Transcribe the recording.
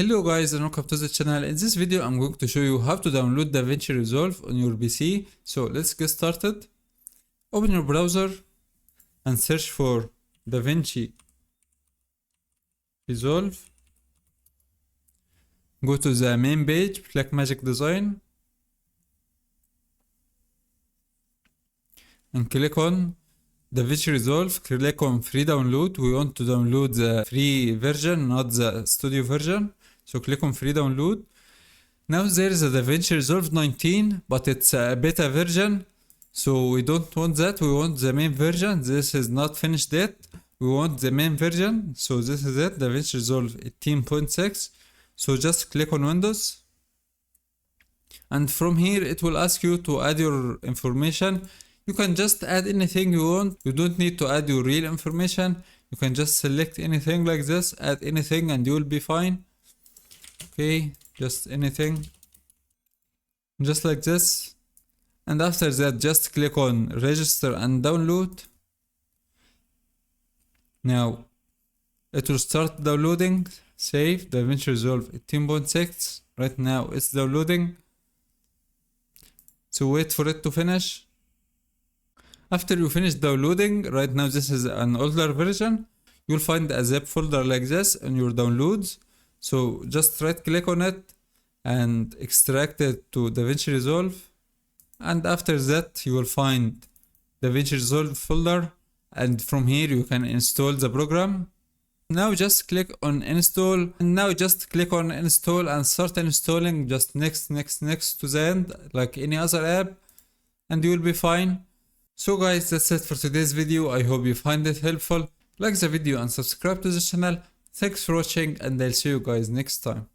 Hello guys and welcome to the channel. In this video I'm going to show you how to download Davinci Resolve on your PC. So let's get started. Open your browser and search for Davinci Resolve. Go to the main page, click Magic Design and click on Davinci Resolve. Click on free download. We want to download the free version, not the studio version. So click on free download. Now there is a Davinci Resolve 19, but it's a beta version. So we don't want that, we want the main version. This is not finished yet. We want the main version. So this is it, Davinci Resolve 18.6. So just click on Windows. And from here it will ask you to add your information. You can just add anything you want. You don't need to add your real information. You can just select anything like this, add anything and you will be fine. Okay, just anything, just like this. And after that, just click on register and download. Now it will start downloading. Save Davinci Resolve 18.6. Right now it's downloading. So wait for it to finish. After you finish downloading, right now this is an older version. You'll find a zip folder like this in your downloads. So just right click on it and extract it to Davinci Resolve. And after that you will find Davinci Resolve folder, and from here you can install the program. Now just click on install, and now just click on install and start installing. Just next to the end like any other app and you will be fine. So guys, that's it for today's video. I hope you find it helpful. Like the video and subscribe to the channel. Thanks for watching and I'll see you guys next time.